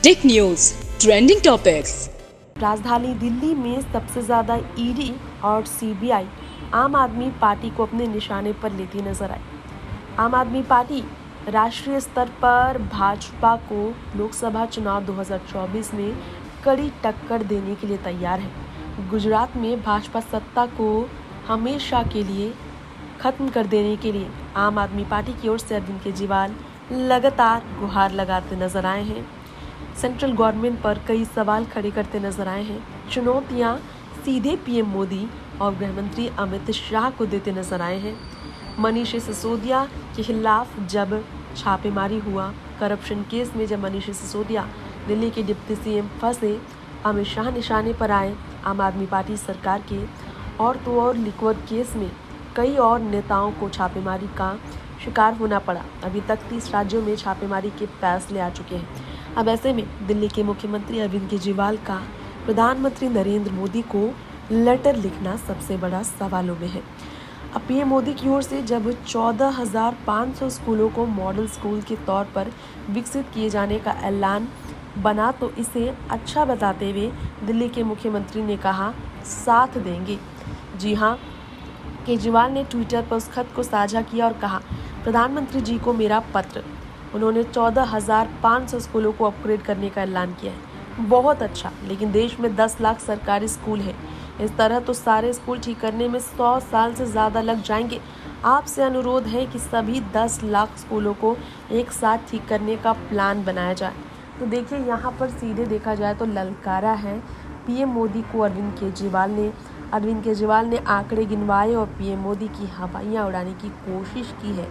Tech news trending topics. राजधानी दिल्ली में सबसे ज्यादा ईडी और सीबीआई आम आदमी पार्टी को अपने निशाने पर लेती नजर आई। आम आदमी पार्टी राष्ट्रीय स्तर पर भाजपा को लोकसभा चुनाव 2024 में कड़ी टक्कर देने के लिए तैयार है। गुजरात में भाजपा सत्ता को हमेशा के लिए खत्म कर देने के लिए आम आदमी पार्टी की ओर से अरविंद केजरीवाल लगातार गुहार लगाते नजर आए हैं। सेंट्रल गवर्नमेंट पर कई सवाल खड़े करते नजर आए हैं। चुनौतियां सीधे पीएम मोदी और गृह मंत्री अमित शाह को देते नजर आए हैं। मनीष सिसोदिया के खिलाफ जब छापेमारी हुआ, करप्शन केस में जब मनीष सिसोदिया दिल्ली के डिप्टी सीएम फंसे, अमित शाह निशाने पर आए। आम आदमी पार्टी सरकार के और तो और लिक्वर केस में कई और नेताओं को छापेमारी का शिकार होना पड़ा। अभी तक 30 राज्यों में छापेमारी के फैसले आ चुके हैं। अब ऐसे में दिल्ली के मुख्यमंत्री अरविंद केजरीवाल का प्रधानमंत्री नरेंद्र मोदी को लेटर लिखना सबसे बड़ा सवालों में है। अब पीएम मोदी की ओर से जब 14,500 स्कूलों को मॉडल स्कूल के तौर पर विकसित किए जाने का ऐलान बना, तो इसे अच्छा बताते हुए दिल्ली के मुख्यमंत्री ने कहा साथ देंगे। जी हाँ, केजरीवाल ने ट्विटर पर उस खत को साझा किया और कहा, प्रधानमंत्री जी को मेरा पत्र। उन्होंने 14,500 स्कूलों को अपग्रेड करने का ऐलान किया है। बहुत अच्छा, लेकिन देश में 10 लाख सरकारी स्कूल हैं। इस तरह तो सारे स्कूल ठीक करने में 100 साल से ज़्यादा लग जाएंगे। आपसे अनुरोध है कि सभी 10 लाख स्कूलों को एक साथ ठीक करने का प्लान बनाया जाए। तो देखिए, यहाँ पर सीधे देखा जाए तो ललकारा है पीएम मोदी को अरविंद केजरीवाल ने आंकड़े गिनवाए और पीएम मोदी की हवाइयाँ उड़ाने की कोशिश की है।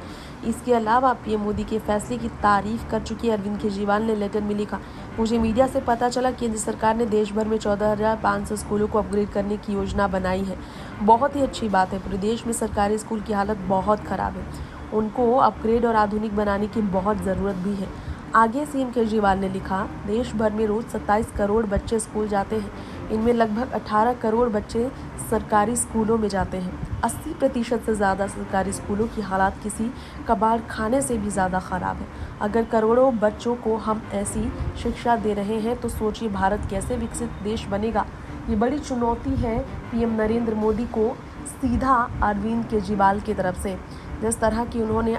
इसके अलावा पीएम मोदी के फैसले की तारीफ कर चुकी अरविंद केजरीवाल ने लेटर में लिखा, मुझे मीडिया से पता चला केंद्र सरकार ने देश भर में 14,500 स्कूलों को अपग्रेड करने की योजना बनाई है। बहुत ही अच्छी बात है। पूरे देश में सरकारी स्कूल की हालत बहुत खराब है। उनको अपग्रेड और आधुनिक बनाने की बहुत ज़रूरत भी है। आगे सीएम केजरीवाल ने लिखा, देश भर में रोज 27 करोड़ बच्चे स्कूल जाते हैं। इनमें लगभग 18 करोड़ बच्चे सरकारी स्कूलों में जाते हैं। 80% से ज़्यादा सरकारी स्कूलों की हालत किसी कबाड़ खाने से भी ज़्यादा ख़राब है। अगर करोड़ों बच्चों को हम ऐसी शिक्षा दे रहे हैं तो सोचिए भारत कैसे विकसित देश बनेगा। ये बड़ी चुनौती है पीएम नरेंद्र मोदी को सीधा अरविंद केजरीवाल की तरफ से। जिस तरह की उन्होंने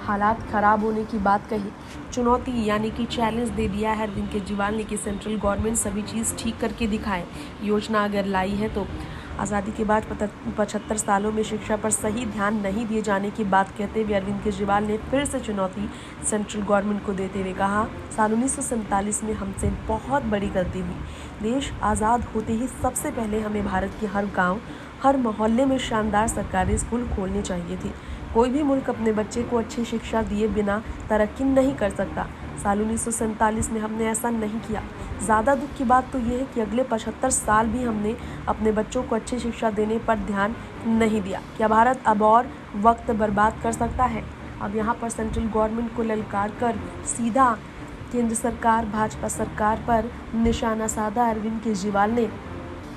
हालात ख़राब होने की बात कही, चुनौती यानी कि चैलेंज दे दिया है अरविंद केजरीवाल ने कि सेंट्रल गवर्नमेंट सभी चीज़ ठीक करके दिखाए। योजना अगर लाई है तो आज़ादी के बाद 75 सालों में शिक्षा पर सही ध्यान नहीं दिए जाने की बात कहते हुए अरविंद केजरीवाल ने फिर से चुनौती सेंट्रल गवर्नमेंट को देते हुए कहा, साल 1947 में हमसे बहुत बड़ी गलती हुई। देश आज़ाद होते ही सबसे पहले हमें भारत के हर गाँव, हर मोहल्ले में शानदार सरकारी स्कूल खोलने चाहिए थे। कोई भी मुल्क अपने बच्चे को अच्छी शिक्षा दिए बिना तरक्की नहीं कर सकता। साल 1947 में हमने ऐसा नहीं किया। ज़्यादा दुख की बात तो ये है कि अगले 75 साल भी हमने अपने बच्चों को अच्छी शिक्षा देने पर ध्यान नहीं दिया। क्या भारत अब और वक्त बर्बाद कर सकता है? अब यहाँ पर सेंट्रल गवर्नमेंट को ललकार कर सीधा केंद्र सरकार, भाजपा सरकार पर निशाना साधा अरविंद केजरीवाल ने।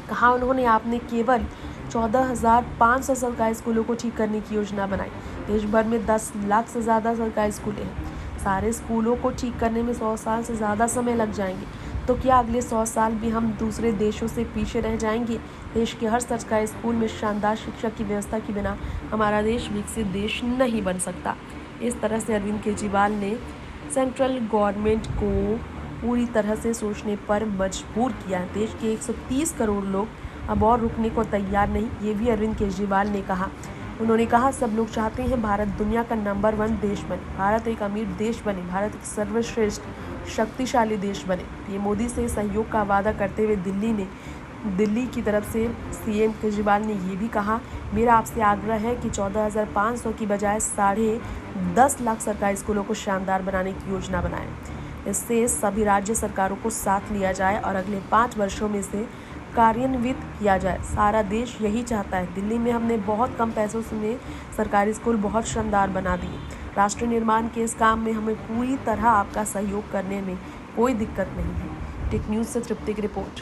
कहा उन्होंने, आपने केवल 14,500 सरकारी स्कूलों को ठीक करने की योजना बनाई। देश भर में 10 लाख से ज़्यादा सरकारी स्कूलें हैं। सारे स्कूलों को ठीक करने में 100 साल से ज़्यादा समय लग जाएंगे। तो क्या अगले 100 साल भी हम दूसरे देशों से पीछे रह जाएंगे? देश के हर सरकारी स्कूल में शानदार शिक्षा की व्यवस्था के बिना हमारा देश विकसित देश नहीं बन सकता। इस तरह से अरविंद केजरीवाल ने सेंट्रल गवर्नमेंट को पूरी तरह से सोचने पर मजबूर किया। देश के 130 करोड़ लोग अब और रुकने को तैयार नहीं, ये भी अरविंद केजरीवाल ने कहा। उन्होंने कहा, सब लोग चाहते हैं भारत दुनिया का नंबर 1 देश बने, भारत एक अमीर देश बने, भारत एक सर्वश्रेष्ठ शक्तिशाली देश बने। ये मोदी से सहयोग का वादा करते हुए दिल्ली की तरफ से सीएम केजरीवाल ने ये भी कहा, मेरा आपसे आग्रह है कि 14,500 की बजाय 10.5 लाख सरकारी स्कूलों को शानदार बनाने की योजना बनाएं। इससे सभी राज्य सरकारों को साथ लिया जाए और अगले 5 वर्षों में से कार्यान्वित किया जाए। सारा देश यही चाहता है। दिल्ली में हमने बहुत कम पैसों में सरकारी स्कूल बहुत शानदार बना दिए। राष्ट्र निर्माण के इस काम में हमें पूरी तरह आपका सहयोग करने में कोई दिक्कत नहीं है। टेक न्यूज़ से तृप्ति की रिपोर्ट।